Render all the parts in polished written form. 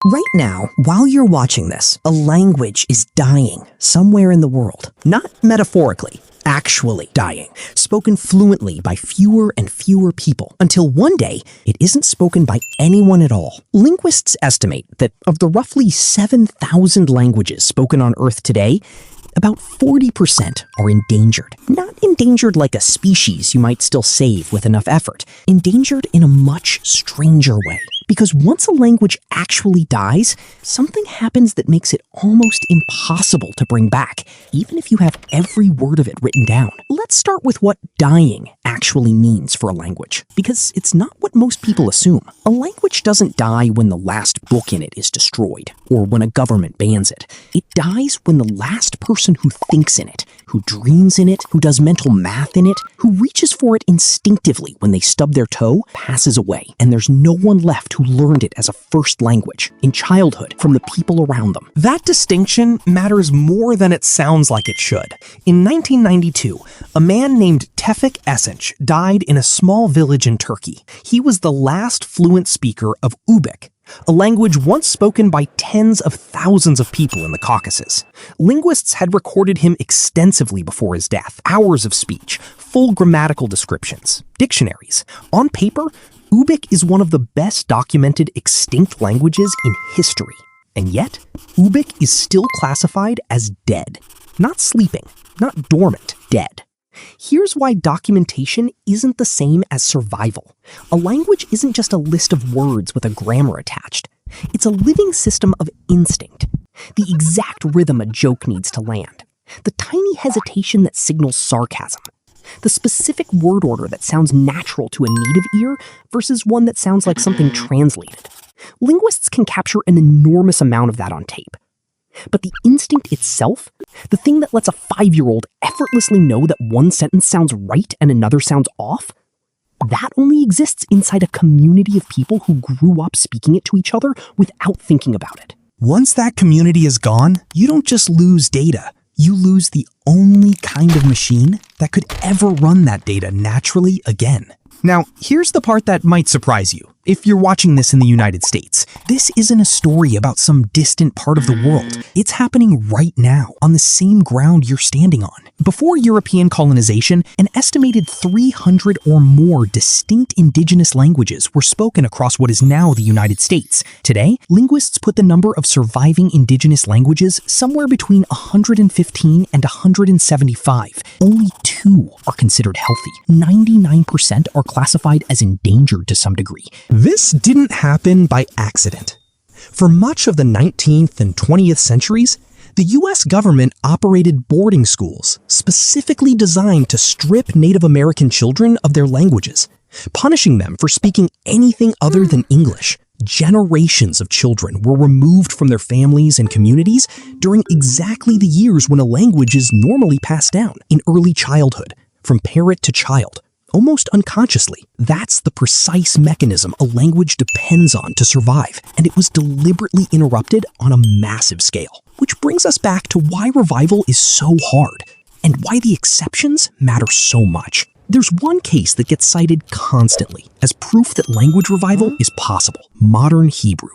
Right now, while you're watching this, a language is dying somewhere in the world. Not metaphorically, actually dying. Spoken fluently by fewer and fewer people, until one day, it isn't spoken by anyone at all. Linguists estimate that of the roughly 7,000 languages spoken on Earth today, about 40% are endangered. Not endangered like a species you might still save with enough effort. Endangered in a much stranger way. Because once a language actually dies, something happens that makes it almost impossible to bring back, even if you have every word of it written down. Let's start with what dying actually means for a language, because it's not what most people assume. A language doesn't die when the last book in it is destroyed, or when a government bans it. It dies when the last person who thinks in it, who dreams in it, who does mental math in it, who reaches for it instinctively when they stub their toe, passes away, and there's no one left who learned it as a first language in childhood from the people around them. That distinction matters more than it sounds like it should. In 1992, a man named Tevfik Esenç died in a small village in Turkey. He was the last fluent speaker of Ubykh, a language once spoken by tens of thousands of people in the Caucasus. Linguists had recorded him extensively before his death. Hours of speech, full grammatical descriptions, dictionaries. On paper, Ubykh is one of the best documented extinct languages in history. And yet, Ubykh is still classified as dead. Not sleeping, not dormant, dead. Here's why documentation isn't the same as survival. A language isn't just a list of words with a grammar attached. It's a living system of instinct. The exact rhythm a joke needs to land. The tiny hesitation that signals sarcasm. The specific word order that sounds natural to a native ear versus one that sounds like something translated. Linguists can capture an enormous amount of that on tape. But the instinct itself, the thing that lets a 5-year-old effortlessly know that one sentence sounds right and another sounds off, that only exists inside a community of people who grew up speaking it to each other without thinking about it. Once that community is gone, you don't just lose data. You lose the only kind of machine that could ever run that data naturally again. Now, here's the part that might surprise you. If you're watching this in the United States, this isn't a story about some distant part of the world. It's happening right now, on the same ground you're standing on. Before European colonization, an estimated 300 or more distinct indigenous languages were spoken across what is now the United States. Today, linguists put the number of surviving indigenous languages somewhere between 115 and 175. Only 2 are considered healthy. 99% are classified as endangered to some degree. This didn't happen by accident. For much of the 19th and 20th centuries, the US government operated boarding schools specifically designed to strip Native American children of their languages, punishing them for speaking anything other than English. Generations of children were removed from their families and communities during exactly the years when a language is normally passed down, in early childhood, from parent to child. Almost unconsciously, that's the precise mechanism a language depends on to survive, and it was deliberately interrupted on a massive scale. Which brings us back to why revival is so hard, and why the exceptions matter so much. There's one case that gets cited constantly as proof that language revival is possible: modern Hebrew.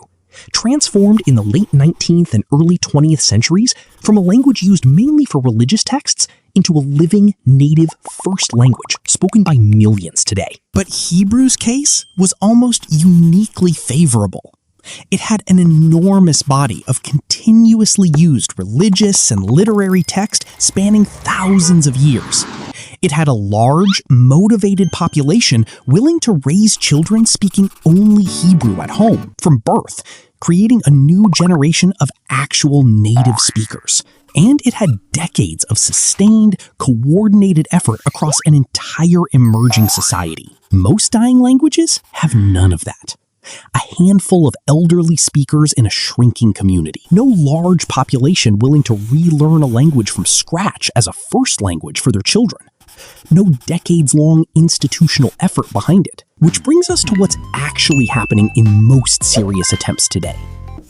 Transformed in the late 19th and early 20th centuries from a language used mainly for religious texts into a living, native first language spoken by millions today. But Hebrew's case was almost uniquely favorable. It had an enormous body of continuously used religious and literary text spanning thousands of years. It had a large, motivated population willing to raise children speaking only Hebrew at home from birth, creating a new generation of actual native speakers. And it had decades of sustained, coordinated effort across an entire emerging society. Most dying languages have none of that. A handful of elderly speakers in a shrinking community. No large population willing to relearn a language from scratch as a first language for their children. No decades-long institutional effort behind it. Which brings us to what's actually happening in most serious attempts today.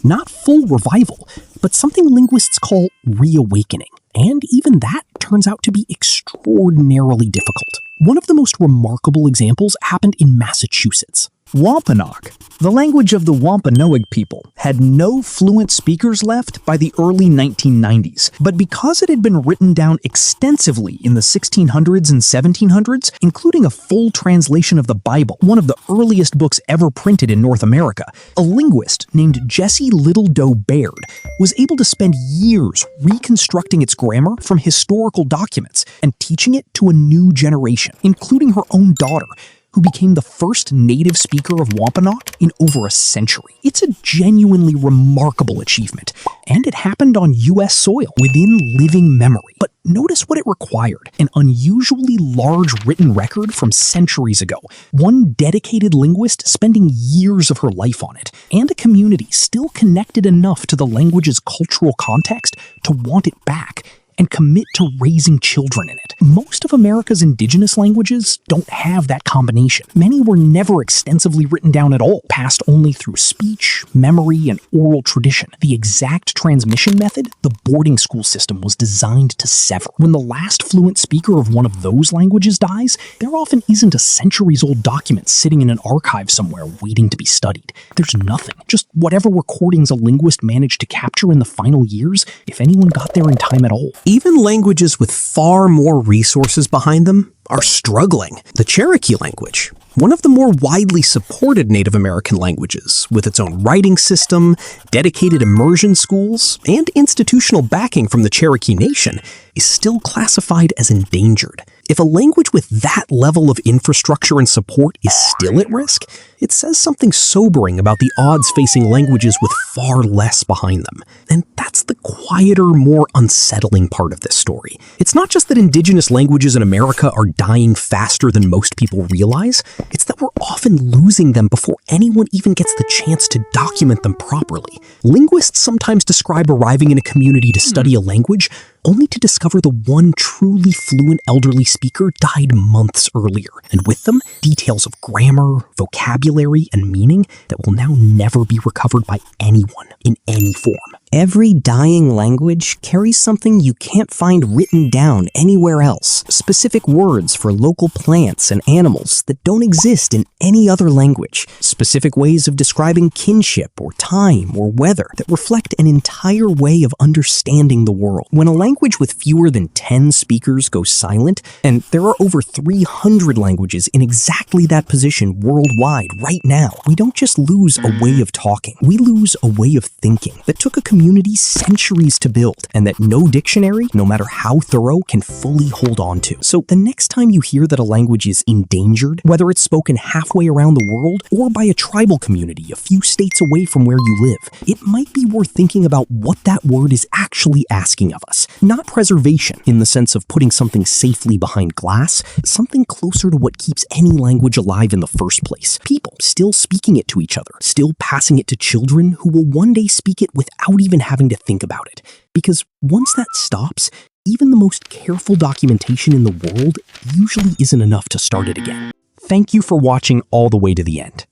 Not full revival, but something linguists call reawakening. And even that turns out to be extraordinarily difficult. One of the most remarkable examples happened in Massachusetts. Wôpanâak, the language of the Wôpanâak people, had no fluent speakers left by the early 1990s, but because it had been written down extensively in the 1600s and 1700s, including a full translation of the Bible, one of the earliest books ever printed in North America, a linguist named Jessie Little Doe Baird was able to spend years reconstructing its grammar from historical documents and teaching it to a new generation, including her own daughter, who became the first native speaker of Wôpanâak in over a century. It's a genuinely remarkable achievement, and it happened on U.S. soil within living memory. But notice what it required: an unusually large written record from centuries ago, one dedicated linguist spending years of her life on it, and a community still connected enough to the language's cultural context to want it back and commit to raising children in it. Most of America's indigenous languages don't have that combination. Many were never extensively written down at all, passed only through speech, memory, and oral tradition. The exact transmission method the boarding school system was designed to sever. When the last fluent speaker of one of those languages dies, there often isn't a centuries-old document sitting in an archive somewhere waiting to be studied. There's nothing. Just whatever recordings a linguist managed to capture in the final years, if anyone got there in time at all. Even languages with far more resources behind them are struggling. The Cherokee language, one of the more widely supported Native American languages, with its own writing system, dedicated immersion schools, and institutional backing from the Cherokee Nation, is still classified as endangered. If a language with that level of infrastructure and support is still at risk, it says something sobering about the odds facing languages with far less behind them. And that's the quieter, more unsettling part of this story. It's not just that indigenous languages in America are dying faster than most people realize, it's that we're often losing them before anyone even gets the chance to document them properly. Linguists sometimes describe arriving in a community to study a language only to discover the one truly fluent elderly speaker died months earlier, and with them, details of grammar, vocabulary, and meaning that will now never be recovered by anyone in any form. Every dying language carries something you can't find written down anywhere else. Specific words for local plants and animals that don't exist in any other language. Specific ways of describing kinship or time or weather that reflect an entire way of understanding the world. When a language with fewer than 10 speakers goes silent, and there are over 300 languages in exactly that position worldwide right now, we don't just lose a way of talking. We lose a way of thinking that took a community centuries to build, and that no dictionary, no matter how thorough, can fully hold on to. So the next time you hear that a language is endangered, whether it's spoken halfway around the world or by a tribal community a few states away from where you live, it might be worth thinking about what that word is actually asking of us. Not preservation in the sense of putting something safely behind glass, something closer to what keeps any language alive in the first place. People still speaking it to each other, still passing it to children who will one day speak it without even having to think about it. Because once that stops, even the most careful documentation in the world usually isn't enough to start it again. Thank you for watching all the way to the end.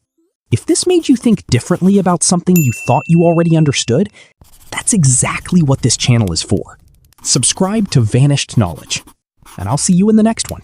If this made you think differently about something you thought you already understood, that's exactly what this channel is for. Subscribe to Vanished Knowledge, and I'll see you in the next one.